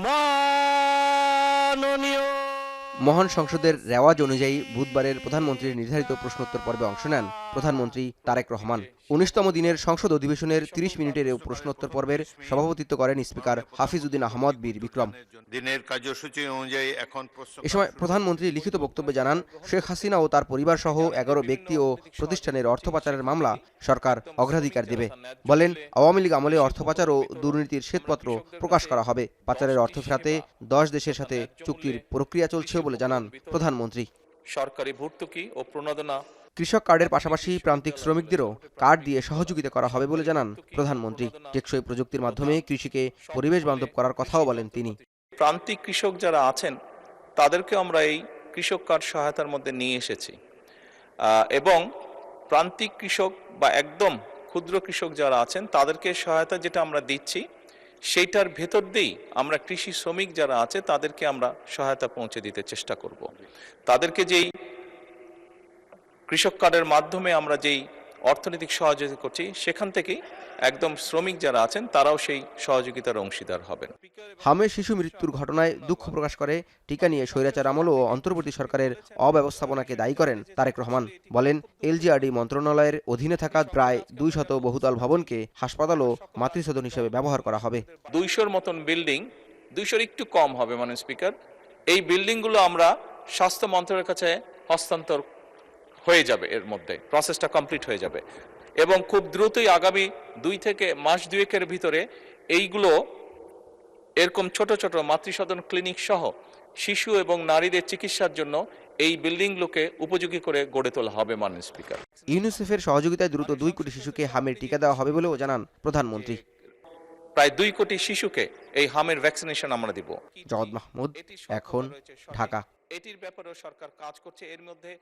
মাননীয় মহান সংসদের রেওয়াজ অনুযায়ী বুধবারের প্রধানমন্ত্রীর নির্ধারিত প্রশ্নোত্তর পর্বে অংশ নেন প্রধানমন্ত্রী তারেক রহমান। ১৯তম দিনের সংসদ অধিবেশনের ৩০ মিনিটের এই প্রশ্নোত্তর পর্বের সভাপতিত্ব করেন স্পিকার হাফিজ উদ্দিন আহমদ বীর বিক্রম। দিনের কার্যসূচি অনুযায়ী এখন এ সময় প্রধানমন্ত্রী লিখিত বক্তব্যে জানান, শেখ হাসিনা ও তার পরিবার সহ ১১ ব্যক্তি ও প্রতিষ্ঠানের অর্থ পাচারের মামলা সরকার অগ্রাধিকার দেবে। বলেন, আওয়ামী লীগ আমলে অর্থ পাচার ও দুর্নীতির শ্বেতপত্র প্রকাশ করা হবে। পাচারের অর্থ ফেরাতে ১০ দেশের সাথে চুক্তির প্রক্রিয়া চলছেও বলে জানান প্রধানমন্ত্রী। সরকারি ভর্তুকি ও প্রণোদনা কৃষক কার্ডের পাশাপাশি প্রান্তিক শ্রমিকদেরও কার্ড দিয়ে সহযোগিতা করা হবে বলে জানান প্রধানমন্ত্রী। টেকসই প্রযুক্তির মাধ্যমে কৃষিকে পরিবেশ বান্ধব করার কথাও বলেন তিনি। প্রান্তিক কৃষক যারা আছেন তাদেরকে আমরা এই কৃষক কার্ড সহায়তার মধ্যে নিয়ে এসেছি এবং প্রান্তিক কৃষক বা একদম ক্ষুদ্র কৃষক যারা আছেন তাদেরকে সহায়তা যেটা আমরা দিচ্ছি সেইটার ভেতর দিয়েই আমরা কৃষি শ্রমিক যারা আছে তাদেরকে আমরা সহায়তা পৌঁছে দিতে চেষ্টা করব। তাদেরকে যেই কৃষক কার্ডের মাধ্যমে আমরা যেই অর্থনৈতিক সহযোগিতা করছি সেখান থেকেই একদম শ্রমিক যারা আছেন তারাও সেই সহযোগিতার অংশীদার হবেন। হামের শিশু মৃত্যুর ঘটনায় দুঃখ প্রকাশ করে টিকা নিয়ে স্বৈরাচার আমল ও অন্তর্বর্তী সরকারের অব্যবস্থাপনাকে দায়ী করেন তারেক রহমান। বলেন, এলজিআরডি মন্ত্রণালয়ের অধীনে থাকা প্রায় ২০০ বহুতল ভবনকে হাসপাতাল ও মাতৃসদন হিসেবে ব্যবহার করা হবে। ২০০-র মতন বিল্ডিং, ২০০-র একটু কম হবে মাননীয় স্পিকার, এই বিল্ডিংগুলো আমরা স্বাস্থ্য মন্ত্রণালয়ের কাছে হস্তান্তর হয়ে যাবে, এর মধ্যে প্রসেসটা কমপ্লিট হয়ে যাবে এবং খুব দ্রুতই আগামী ২ থেকে মাস ২-১-এর ভিতরে এইগুলো এরকম ছোট ছোট মাতৃসদন ক্লিনিক সহ শিশু এবং নারীদের চিকিৎসার জন্য এই বিল্ডিংগুলোকে উপযোগী করে গড়ে তোলা হবে মাননীয় স্পিকার। ইউনিসেফের সহযোগিতায় দ্রুত ২ কোটি শিশুকে হামের টিকা দেওয়া হবে বলেও জানান প্রধানমন্ত্রী। প্রায় ২ কোটি শিশুকে এই হামের ভ্যাকসিনেশন আমরা দিব। জওয়াদ মাহমুদ, এখন, ঢাকা। এটির ব্যাপারেও সরকার কাজ করছে। এর মধ্যে